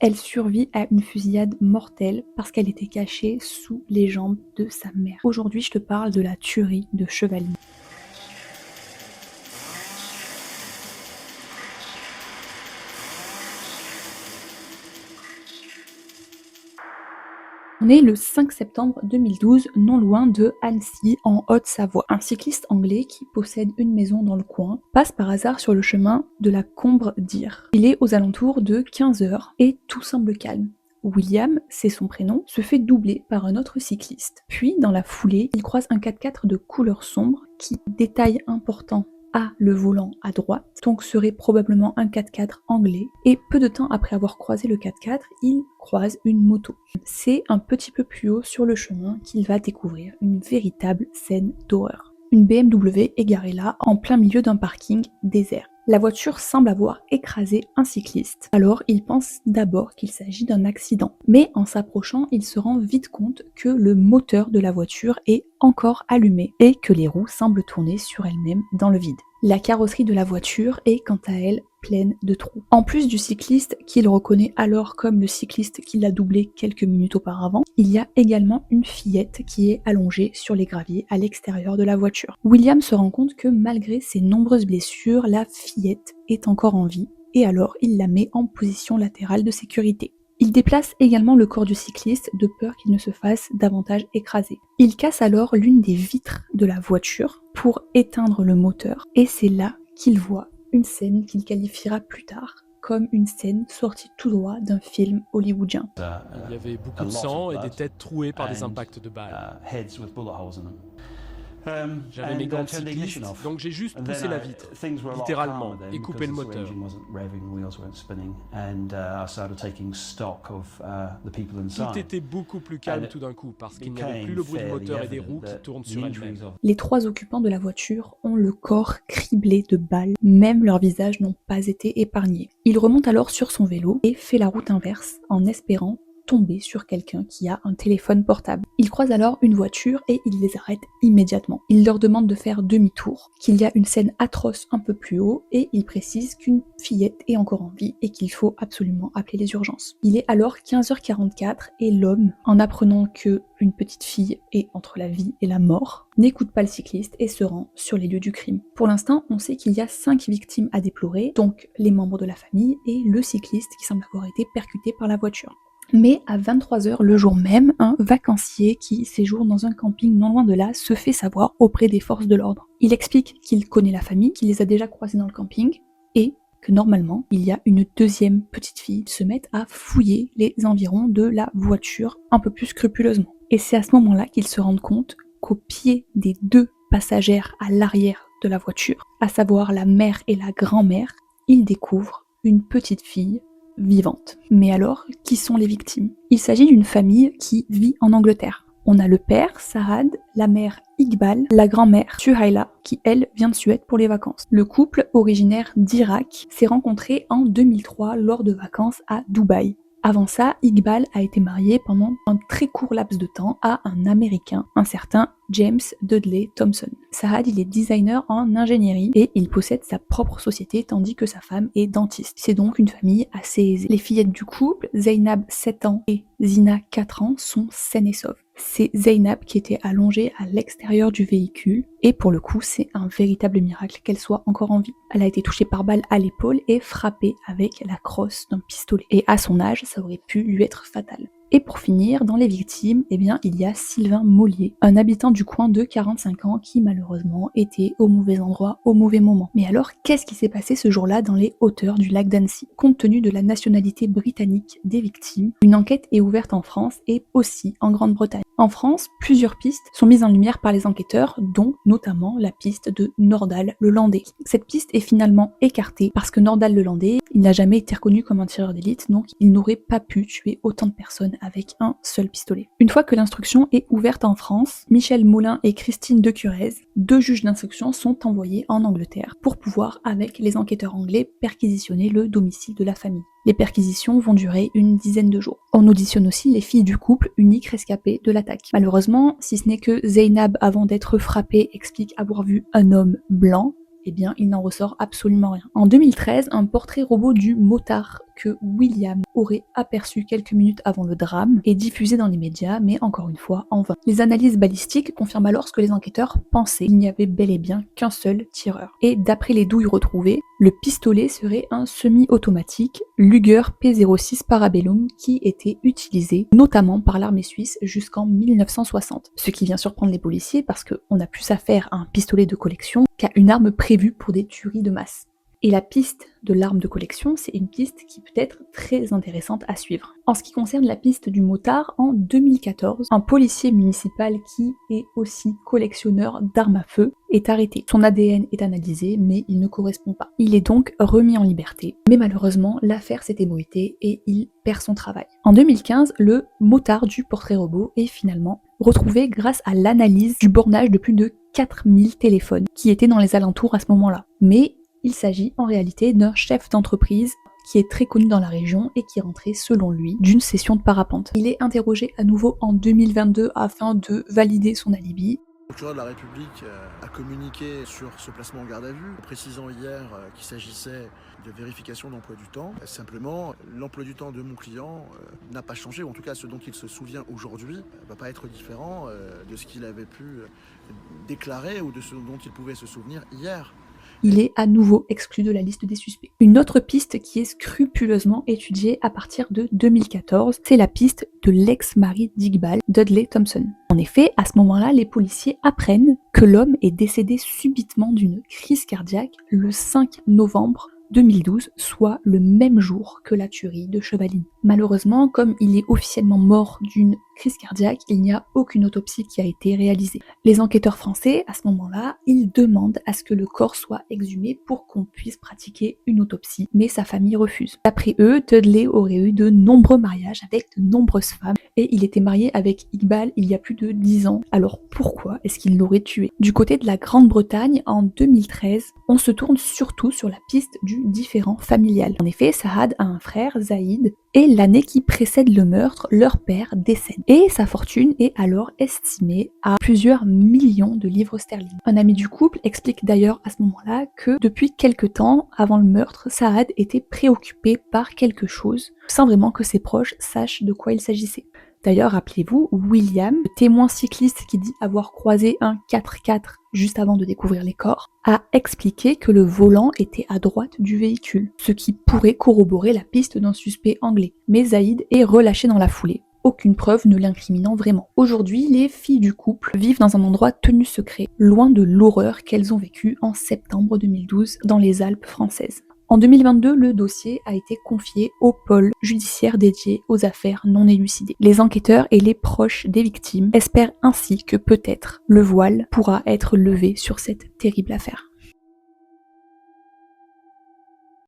Elle survit à une fusillade mortelle parce qu'elle était cachée sous les jambes de sa mère. Aujourd'hui, je te parle de la tuerie de Chevalny. On est le 5 septembre 2012, non loin de Annecy, en Haute-Savoie. Un cycliste anglais qui possède une maison dans le coin passe par hasard sur le chemin de la Combre d'Ir. Il est aux alentours de 15h et tout semble calme. William, c'est son prénom, se fait doubler par un autre cycliste. Puis, dans la foulée, il croise un 4x4 de couleur sombre qui, détail important, a le volant à droite, donc serait probablement un 4x4 anglais, et peu de temps après avoir croisé le 4x4, il croise une moto. C'est un petit peu plus haut sur le chemin qu'il va découvrir une véritable scène d'horreur. Une BMW est garée là, en plein milieu d'un parking désert. La voiture semble avoir écrasé un cycliste, alors il pense d'abord qu'il s'agit d'un accident. Mais en s'approchant, il se rend vite compte que le moteur de la voiture est encore allumé et que les roues semblent tourner sur elles-mêmes dans le vide. La carrosserie de la voiture est quant à elle pleine de trous. En plus du cycliste qu'il reconnaît alors comme le cycliste qui l'a doublé quelques minutes auparavant, il y a également une fillette qui est allongée sur les graviers à l'extérieur de la voiture. William se rend compte que malgré ses nombreuses blessures, la fillette est encore en vie et alors il la met en position latérale de sécurité. Il déplace également le corps du cycliste de peur qu'il ne se fasse davantage écraser. Il casse alors l'une des vitres de la voiture pour éteindre le moteur et c'est là qu'il voit une scène qu'il qualifiera plus tard comme une scène sortie tout droit d'un film hollywoodien. Il y avait beaucoup de sang et des têtes trouées par des impacts de balles. J'avais mes gants de cycliste, donc j'ai juste poussé la vitre, littéralement, et coupé le moteur. Tout était beaucoup plus calme tout d'un coup, parce qu'il n'y avait plus le bruit du moteur et des roues qui tournent sur elles-mêmes. Les trois occupants de la voiture ont le corps criblé de balles, même leurs visages n'ont pas été épargnés. Il remonte alors sur son vélo et fait la route inverse en espérant tomber sur quelqu'un qui a un téléphone portable. Il croise alors une voiture et il les arrête immédiatement. Il leur demande de faire demi-tour, qu'il y a une scène atroce un peu plus haut et il précise qu'une fillette est encore en vie et qu'il faut absolument appeler les urgences. Il est alors 15h44 et l'homme, en apprenant que une petite fille est entre la vie et la mort, n'écoute pas le cycliste et se rend sur les lieux du crime. Pour l'instant, on sait qu'il y a 5 victimes à déplorer, donc les membres de la famille et le cycliste qui semble avoir été percuté par la voiture. Mais à 23h le jour même, un vacancier qui séjourne dans un camping non loin de là se fait savoir auprès des forces de l'ordre. Il explique qu'il connaît la famille, qu'il les a déjà croisés dans le camping et que normalement il y a une deuxième petite fille. Ils se mettent à fouiller les environs de la voiture un peu plus scrupuleusement. Et c'est à ce moment-là qu'ils se rendent compte qu'au pied des deux passagères à l'arrière de la voiture, à savoir la mère et la grand-mère, ils découvrent une petite fille vivante. Mais alors, qui sont les victimes? Il s'agit d'une famille qui vit en Angleterre. On a le père, Saad, la mère, Iqbal, la grand-mère, Suhaila, qui elle vient de Suède pour les vacances. Le couple, originaire d'Irak, s'est rencontré en 2003 lors de vacances à Dubaï. Avant ça, Iqbal a été marié pendant un très court laps de temps à un Américain, un certain James Dudley Thompson. Saad, il est designer en ingénierie et il possède sa propre société tandis que sa femme est dentiste. C'est donc une famille assez aisée. Les fillettes du couple, Zainab 7 ans et Zina 4 ans, sont saines et sauves. C'est Zainab qui était allongée à l'extérieur du véhicule et pour le coup c'est un véritable miracle qu'elle soit encore en vie. Elle a été touchée par balle à l'épaule et frappée avec la crosse d'un pistolet. Et à son âge, ça aurait pu lui être fatal. Et pour finir, dans les victimes, il y a Sylvain Mollier, un habitant du coin de 45 ans qui malheureusement était au mauvais endroit au mauvais moment. Mais alors, qu'est-ce qui s'est passé ce jour-là dans les hauteurs du lac d'Annecy? Compte tenu de la nationalité britannique des victimes, une enquête est ouverte en France et aussi en Grande-Bretagne. En France, plusieurs pistes sont mises en lumière par les enquêteurs, dont notamment la piste de Nordal le Landais. Cette piste est finalement écartée parce que Nordal le Landais, il n'a jamais été reconnu comme un tireur d'élite, donc il n'aurait pas pu tuer autant de personnes avec un seul pistolet. Une fois que l'instruction est ouverte en France, Michel Molin et Christine Decurez, deux juges d'instruction, sont envoyés en Angleterre pour pouvoir, avec les enquêteurs anglais, perquisitionner le domicile de la famille. Les perquisitions vont durer une dizaine de jours. On auditionne aussi les filles du couple, unique rescapé de l'attaque. Malheureusement, si ce n'est que Zainab, avant d'être frappée, explique avoir vu un homme blanc, eh bien il n'en ressort absolument rien. En 2013, un portrait robot du motard que William aurait aperçu quelques minutes avant le drame est diffusé dans les médias, mais encore une fois en vain. Les analyses balistiques confirment alors ce que les enquêteurs pensaient, il n'y avait bel et bien qu'un seul tireur. Et d'après les douilles retrouvées, le pistolet serait un semi-automatique Luger P06 Parabellum qui était utilisé notamment par l'armée suisse jusqu'en 1960. Ce qui vient surprendre les policiers parce qu'on a plus affaire à un pistolet de collection qu'à une arme prévue pour des tueries de masse. Et la piste de l'arme de collection, c'est une piste qui peut être très intéressante à suivre. En ce qui concerne la piste du motard, en 2014, un policier municipal qui est aussi collectionneur d'armes à feu est arrêté. Son ADN est analysé, mais il ne correspond pas. Il est donc remis en liberté. Mais malheureusement, l'affaire s'est ébruitée et il perd son travail. En 2015, le motard du portrait robot est finalement retrouvé grâce à l'analyse du bornage de plus de 4000 téléphones qui étaient dans les alentours à ce moment-là. Mais il s'agit en réalité d'un chef d'entreprise qui est très connu dans la région et qui rentrait, selon lui, d'une session de parapente. Il est interrogé à nouveau en 2022 afin de valider son alibi. Le procureur de la République a communiqué sur ce placement en garde à vue, précisant hier qu'il s'agissait de vérification d'emploi du temps. Simplement, l'emploi du temps de mon client n'a pas changé, ou en tout cas ce dont il se souvient aujourd'hui ne va pas être différent de ce qu'il avait pu déclarer ou de ce dont il pouvait se souvenir hier. Il est à nouveau exclu de la liste des suspects. Une autre piste qui est scrupuleusement étudiée à partir de 2014, c'est la piste de l'ex-mari d'Iqbal, Dudley Thompson. En effet, à ce moment-là, les policiers apprennent que l'homme est décédé subitement d'une crise cardiaque le 5 novembre 2012, soit le même jour que la tuerie de Chevaline. Malheureusement, comme il est officiellement mort d'une crise cardiaque, il n'y a aucune autopsie qui a été réalisée. Les enquêteurs français, à ce moment-là, ils demandent à ce que le corps soit exhumé pour qu'on puisse pratiquer une autopsie, mais sa famille refuse. D'après eux, Dudley aurait eu de nombreux mariages avec de nombreuses femmes, et il était marié avec Iqbal il y a plus de 10 ans. Alors pourquoi est-ce qu'il l'aurait tué? Du côté de la Grande-Bretagne, en 2013, on se tourne surtout sur la piste du différend familial. En effet, Saad a un frère, Zaïd, et l'année qui précède le meurtre, leur père décède. Et sa fortune est alors estimée à plusieurs millions de livres sterling. Un ami du couple explique d'ailleurs à ce moment-là que depuis quelque temps, avant le meurtre, Saad était préoccupé par quelque chose, sans vraiment que ses proches sachent de quoi il s'agissait. D'ailleurs, rappelez-vous, William, le témoin cycliste qui dit avoir croisé un 4x4 juste avant de découvrir les corps, a expliqué que le volant était à droite du véhicule, ce qui pourrait corroborer la piste d'un suspect anglais. Mais Zaïd est relâché dans la foulée. Aucune preuve ne l'incriminant vraiment. Aujourd'hui, les filles du couple vivent dans un endroit tenu secret, loin de l'horreur qu'elles ont vécue en septembre 2012 dans les Alpes françaises. En 2022, le dossier a été confié au pôle judiciaire dédié aux affaires non élucidées. Les enquêteurs et les proches des victimes espèrent ainsi que peut-être le voile pourra être levé sur cette terrible affaire.